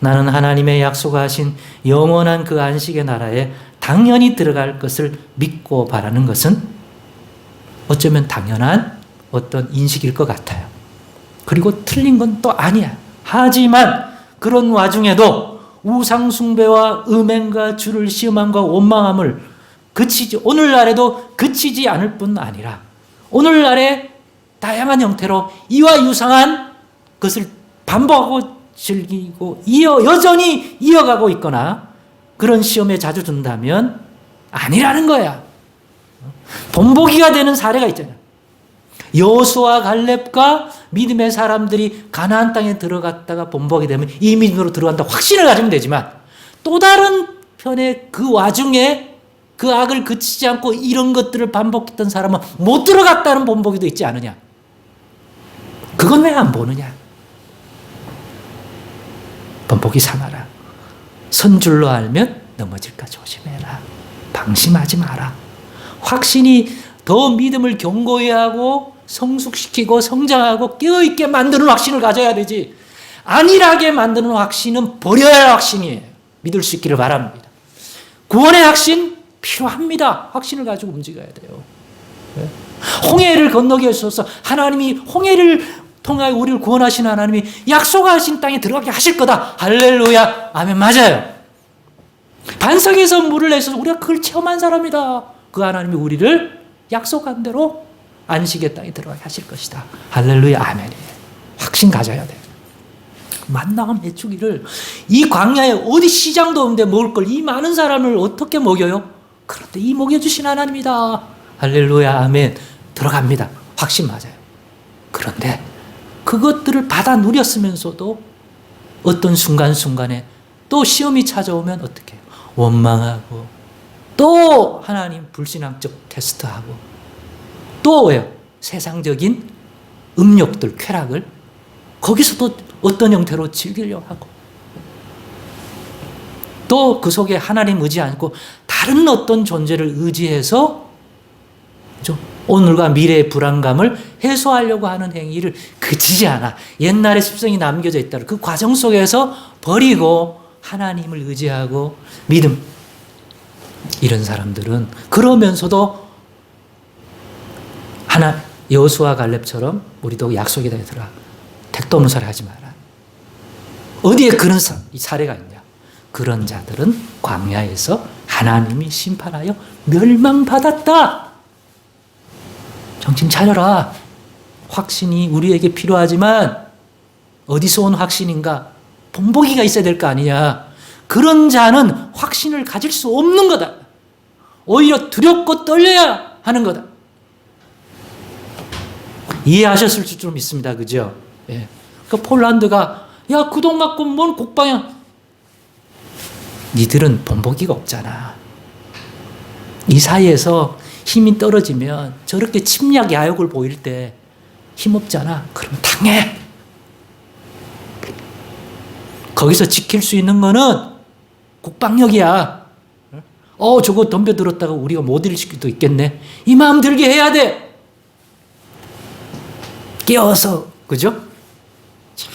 나는 하나님의 약속하신 영원한 그 안식의 나라에 당연히 들어갈 것을 믿고 바라는 것은 어쩌면 당연한 어떤 인식일 것 같아요. 그리고 틀린 건 또 아니야. 하지만 그런 와중에도 우상숭배와 음행과 주를 시험함과 원망함을 오늘날에도 그치지 않을 뿐 아니라 오늘날의 다양한 형태로 이와 유사한 것을 반복하고 즐기고 여전히 이어가고 있거나 그런 시험에 자주 든다면 아니라는 거야. 본보기가 되는 사례가 있잖아요. 여호수아 갈렙과 믿음의 사람들이 가나안 땅에 들어갔다가 본보기 되면 이 믿음으로 들어간다 확신을 가지면 되지만 또 다른 편의 그 와중에 그 악을 그치지 않고 이런 것들을 반복했던 사람은 못 들어갔다는 본보기도 있지 않느냐. 그건 왜 안 보느냐. 본보기 삼아라. 선줄로 알면 넘어질까 조심해라. 방심하지 마라. 확신이 더 믿음을 견고히 하고 성숙시키고 성장하고 깨어있게 만드는 확신을 가져야 되지. 안일하게 만드는 확신은 버려야 할 확신이에요. 믿을 수 있기를 바랍니다. 구원의 확신 필요합니다. 확신을 가지고 움직여야 돼요. 홍해를 건너게 하셔서 하나님이 홍해를 통하여 우리를 구원하신 하나님이 약속하신 땅에 들어가게 하실 거다. 할렐루야. 아멘. 맞아요. 반석에서 물을 내셔서 우리가 그걸 체험한 사람이다. 그 하나님이 우리를 약속한 대로 안식의 땅에 들어가게 하실 것이다. 할렐루야. 아멘이에요. 확신 가져야 돼요. 만나와 메추기를 이 광야에 어디 시장도 없는데 먹을 걸 이 많은 사람을 어떻게 먹여요? 그런데 이 먹여주신 하나님이다. 할렐루야. 아멘. 들어갑니다. 확신 맞아요. 그런데 그것들을 받아 누렸으면서도 어떤 순간순간에 또 시험이 찾아오면 어떻게 해요? 원망하고 또 하나님 불신앙적 테스트하고 또 왜요? 세상적인 음욕들, 쾌락을 거기서도 어떤 형태로 즐기려고 하고 또 그 속에 하나님 의지 않고 다른 어떤 존재를 의지해서 오늘과 미래의 불안감을 해소하려고 하는 행위를 그치지 않아. 옛날의 습성이 남겨져 있다. 그 과정 속에서 버리고 하나님을 의지하고 믿음. 이런 사람들은 그러면서도 여호수아 갈렙처럼 우리도 약속에 들어가. 택도 없는 소리 하지 마라. 어디에 그런 사례가 있냐? 그런 자들은 광야에서 하나님이 심판하여 멸망받았다. 정신 차려라. 확신이 우리에게 필요하지만 어디서 온 확신인가? 본보기가 있어야 될 거 아니냐. 그런 자는 확신을 가질 수 없는 거다. 오히려 두렵고 떨려야 하는 거다. 이해하셨을 줄 믿습니다. 그죠? 예. 그 폴란드가 야, 그 돈 갖고 뭔 국방이야. 니들은 본보기가 없잖아. 이 사이에서 힘이 떨어지면 저렇게 침략 야욕을 보일 때 힘없잖아. 그러면 당해. 거기서 지킬 수 있는 거는 국방력이야. 저거 덤벼들었다가 우리가 못 이길 수도 있겠네. 이 마음 들게 해야 돼. 깨워서. 그죠? 자,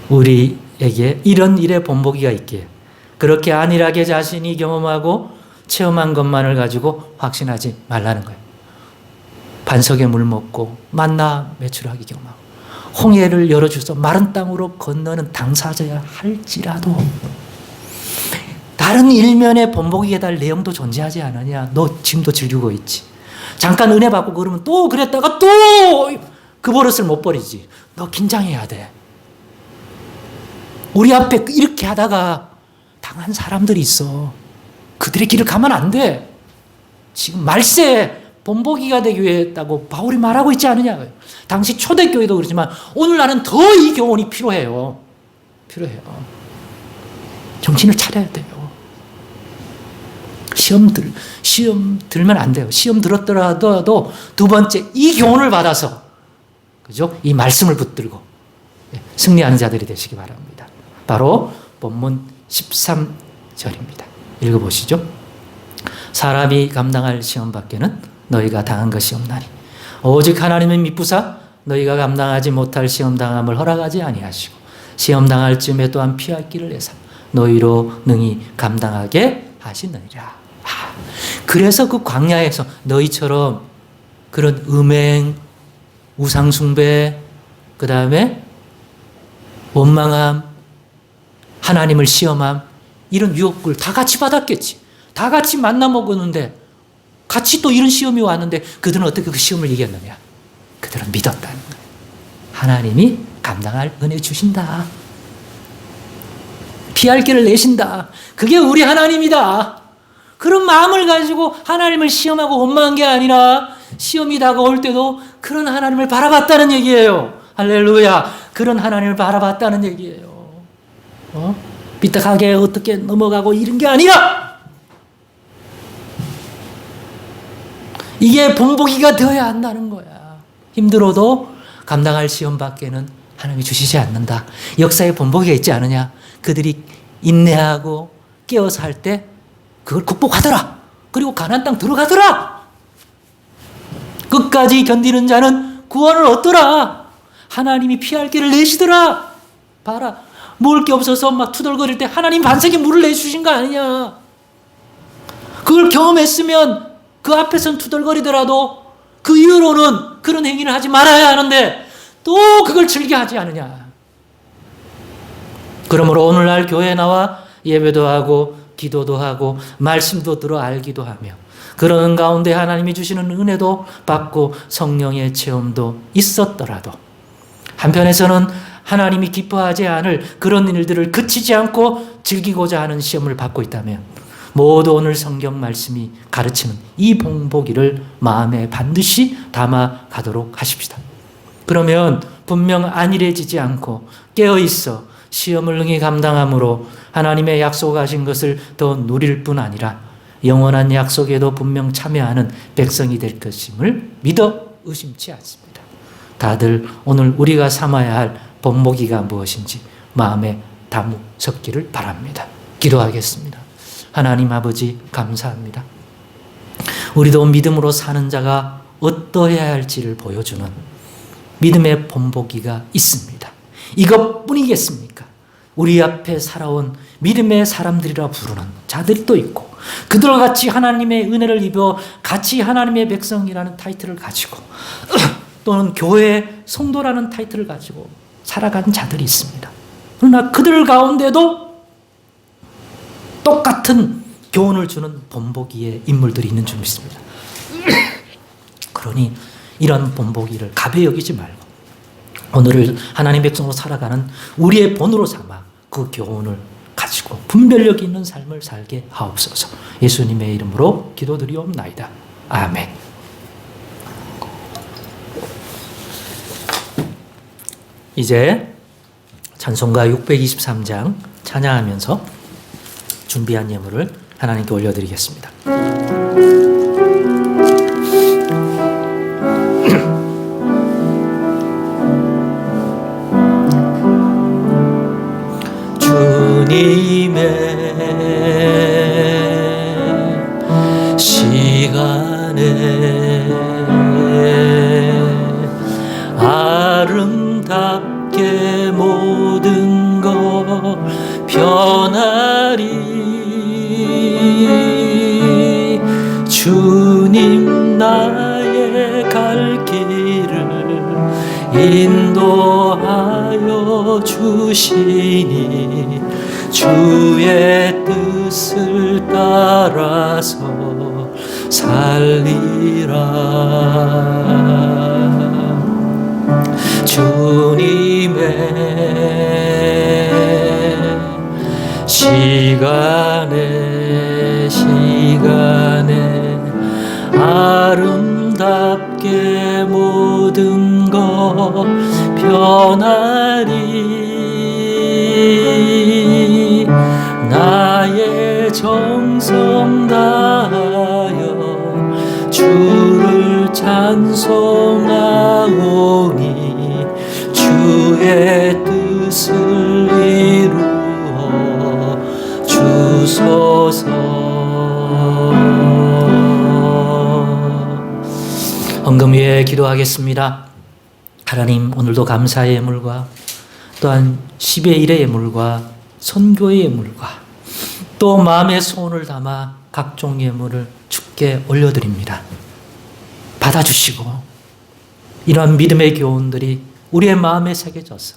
우리에게 이런 일에 본보기가 있기에 그렇게 안일하게 자신이 경험하고 체험한 것만을 가지고 확신하지 말라는 거예요. 반석에 물 먹고 만나 매출하기 경험하고 홍해를 열어주서 마른 땅으로 건너는 당사자야 할지라도 다른 일면의 본보기에 달 내용도 존재하지 않느냐. 너 지금도 즐기고 있지. 잠깐 은혜 받고 그러면 또 그랬다가 또 그 버릇을 못 버리지. 너 긴장해야 돼. 우리 앞에 이렇게 하다가 당한 사람들이 있어. 그들의 길을 가면 안 돼. 지금 말세 본보기가 되기 위해 했다고 바울이 말하고 있지 않느냐. 당시 초대교회도 그렇지만 오늘날은 더 이 교훈이 필요해요. 필요해요. 정신을 차려야 돼요. 시험 들면 안 돼요. 시험 들었더라도 두 번째 이 교훈을 받아서 그죠? 이 말씀을 붙들고 승리하는 자들이 되시기 바랍니다. 바로 본문 13절입니다. 읽어보시죠. 사람이 감당할 시험 밖에는 너희가 당한 것이 없나니 오직 하나님은 미쁘사 너희가 감당하지 못할 시험 당함을 허락하지 아니하시고 시험 당할 쯤에 또한 피할 길을 내사 너희로 능히 감당하게 하시느니라. 그래서 그 광야에서 너희처럼 그런 음행, 우상숭배, 그 다음에 원망함, 하나님을 시험함, 이런 유혹을 다 같이 받았겠지. 다 같이 만나 먹었는데 같이 또 이런 시험이 왔는데 그들은 어떻게 그 시험을 이겼느냐? 그들은 믿었다는 거예요. 하나님이 감당할 은혜 주신다. 피할 길을 내신다. 그게 우리 하나님이다. 그런 마음을 가지고 하나님을 시험하고 원망한 게 아니라 시험이 다가올 때도 그런 하나님을 바라봤다는 얘기예요. 할렐루야. 그런 하나님을 바라봤다는 얘기예요. 삐딱하게 어떻게 넘어가고 이런 게 아니라 이게 본보기가 되어야 한다는 거야. 힘들어도 감당할 시험 밖에는 하나님이 주시지 않는다. 역사에 본보기가 있지 않느냐. 그들이 인내하고 깨어서 할 때 그걸 극복하더라. 그리고 가나안 땅 들어가더라. 끝까지 견디는 자는 구원을 얻더라. 하나님이 피할 길을 내시더라. 봐라. 먹을 게 없어서 막 투덜거릴 때 하나님 반석에 물을 내주신 거 아니냐. 그걸 경험했으면 그 앞에서는 투덜거리더라도 그 이후로는 그런 행위를 하지 말아야 하는데 또 그걸 즐겨하지 않느냐. 그러므로 오늘날 교회에 나와 예배도 하고 기도도 하고 말씀도 들어 알기도 하며 그러는 가운데 하나님이 주시는 은혜도 받고 성령의 체험도 있었더라도 한편에서는 하나님이 기뻐하지 않을 그런 일들을 그치지 않고 즐기고자 하는 시험을 받고 있다면 모두 오늘 성경 말씀이 가르치는 이 본보기를 마음에 반드시 담아 가도록 하십시다. 그러면 분명 안일해지지 않고 깨어있어 시험을 능히 감당함으로 하나님의 약속하신 것을 더 누릴 뿐 아니라 영원한 약속에도 분명 참여하는 백성이 될 것임을 믿어 의심치 않습니다. 다들 오늘 우리가 삼아야 할 본보기가 무엇인지 마음에 담으셨기를 바랍니다. 기도하겠습니다. 하나님 아버지 감사합니다. 우리도 믿음으로 사는 자가 어떠해야 할지를 보여주는 믿음의 본보기가 있습니다. 이것뿐이겠습니까? 우리 앞에 살아온 믿음의 사람들이라 부르는 자들이 또 있고 그들과 같이 하나님의 은혜를 입어 같이 하나님의 백성이라는 타이틀을 가지고 또는 교회 성도라는 타이틀을 가지고 살아가는 자들이 있습니다. 그러나 그들 가운데도 똑같은 교훈을 주는 본보기의 인물들이 있는 줄 믿습니다. 그러니 이런 본보기를 가벼이 여기지 말고 오늘을 하나님 백성으로 살아가는 우리의 본으로 삼아 그 교훈을 가지고 분별력 있는 삶을 살게 하옵소서. 예수님의 이름으로 기도드리옵나이다. 아멘. 이제 찬송가 623장 찬양하면서 준비한 예물을 하나님께 올려드리겠습니다. 주님의 시간에 아름답게 모든 것 변하리. 주님 나의 갈 길을 인도하여 주시니 주의 뜻을 따라서 살리라. 주님의 시간에 아름답게 모든 것 변하리. 나의 정성 다하여 주를 찬송하오니 주의 뜻을 이루어 주소서. 헌금 위에 기도하겠습니다. 하나님, 오늘도 감사의 예물과 또한 10의 1의 예물과 선교의 예물과 또 마음의 소원을 담아 각종 예물을 주께 올려드립니다. 받아주시고 이러한 믿음의 교훈들이 우리의 마음에 새겨져서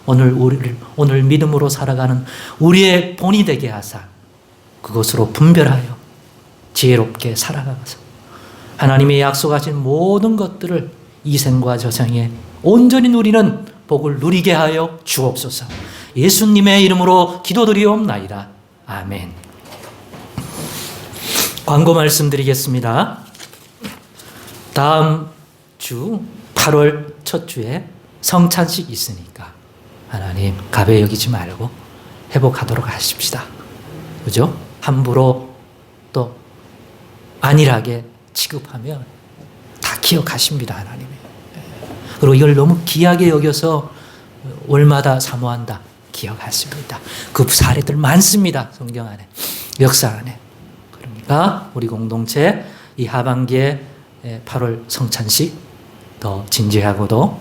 오늘 믿음으로 살아가는 우리의 본이 되게 하사 그것으로 분별하여 지혜롭게 살아가서 하나님의 약속하신 모든 것들을 이 생과 저 생에 온전히 누리는 복을 누리게 하여 주옵소서. 예수님의 이름으로 기도드리옵나이다. 아멘. 광고 말씀드리겠습니다. 다음 주 8월 첫 주에 성찬식 있으니까 하나님 가벼이 여기지 말고 회복하도록 하십시다. 그죠? 함부로 또 안일하게 취급하면 다 기억하십니다, 하나님이. 그리고 이걸 너무 귀하게 여겨서 월마다 사모한다, 기억하십니다. 그 사례들 많습니다, 성경 안에, 역사 안에. 그러니까 우리 공동체 이 하반기에 8월 성찬식 더 진지하고도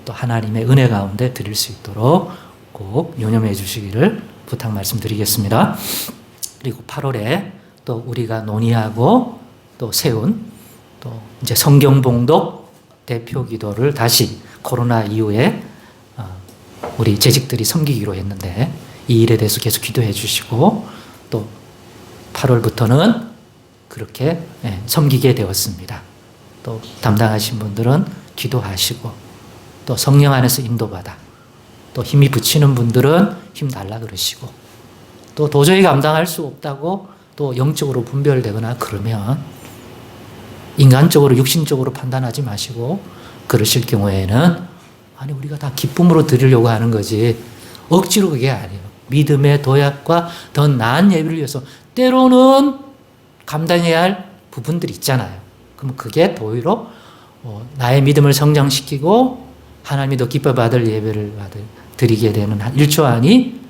또 하나님의 은혜 가운데 드릴 수 있도록 꼭 유념해 주시기를 부탁 말씀드리겠습니다. 그리고 8월에 또 우리가 논의하고 또 세운 또 이제 성경 봉독 대표 기도를 다시 코로나 이후에 우리 재직들이 섬기기로 했는데 이 일에 대해서 계속 기도해 주시고 또 8월부터는 그렇게 섬기게 되었습니다. 또 담당하신 분들은 기도하시고 또 성령 안에서 인도받아 또 힘이 붙이는 분들은 힘 달라 그러시고 또 도저히 감당할 수 없다고 또 영적으로 분별되거나 그러면 인간적으로 육신적으로 판단하지 마시고 그러실 경우에는 아니 우리가 다 기쁨으로 드리려고 하는 거지 억지로 그게 아니에요. 믿음의 도약과 더 나은 예배를 위해서 때로는 감당해야 할 부분들이 있잖아요. 그럼 그게 도리로 나의 믿음을 성장시키고 하나님이 더 기뻐 받을 예배를 드리게 되는 1초 안이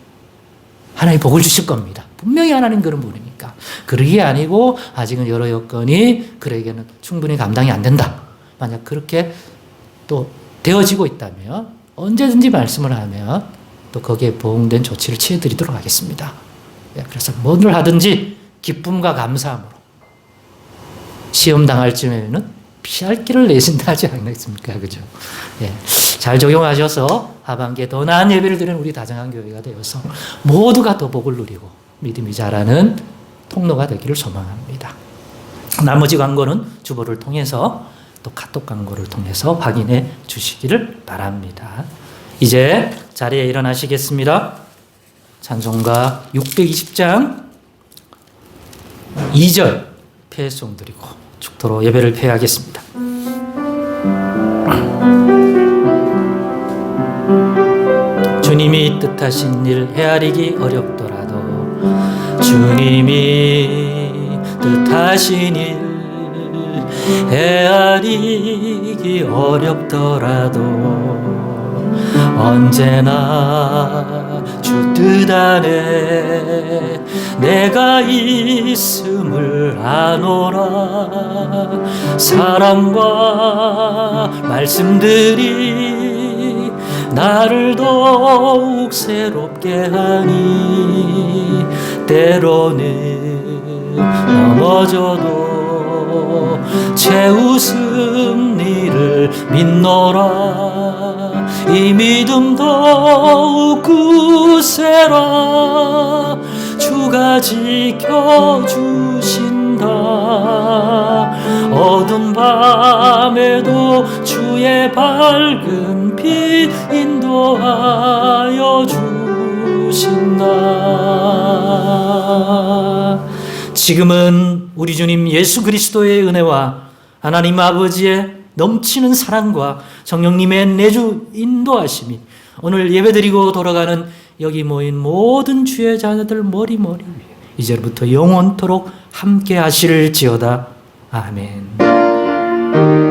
하나님 복을 주실 겁니다. 분명히 하나님 그런 분이니까. 그러게 아니고 아직은 여러 여건이 그에게는 충분히 감당이 안 된다. 만약 그렇게 또 되어지고 있다면 언제든지 말씀을 하면 또 거기에 보응된 조치를 취해드리도록 하겠습니다. 그래서 뭐를 하든지 기쁨과 감사함으로 시험 당할 쯤에는 피할 길을 내신다 하지 않겠습니까? 그죠? 예. 잘 적용하셔서 하반기에 더 나은 예배를 드리는 우리 다정한 교회가 되어서 모두가 더 복을 누리고 믿음이 자라는 통로가 되기를 소망합니다. 나머지 광고는 주보를 통해서 또 카톡 광고를 통해서 확인해 주시기를 바랍니다. 이제 자리에 일어나시겠습니다. 찬송가 620장 2절 폐송 드리고 축도로 예배를 폐하겠습니다. 주님이 뜻하신 일 헤아리기 어렵더라도 주님이 뜻하신 일 헤아리기 어렵더라도 언제나 주 뜻 안에 내가 있음을 아노라. 사랑과 말씀들이 나를 더욱 새롭게 하니 때로는 넘어져도 제 웃음 니를 믿노라. 이 믿음 더욱 굳세라. 주가 지켜주신다. 어두운 밤에도 주의 밝은 빛 인도하여 주신다. 지금은 우리 주님 예수 그리스도의 은혜와 하나님 아버지의 넘치는 사랑과 성령님의 내주 인도하심이 오늘 예배드리고 돌아가는 여기 모인 모든 주의 자녀들 머리 위에 이제부터 영원토록 함께 하실지어다. 아멘.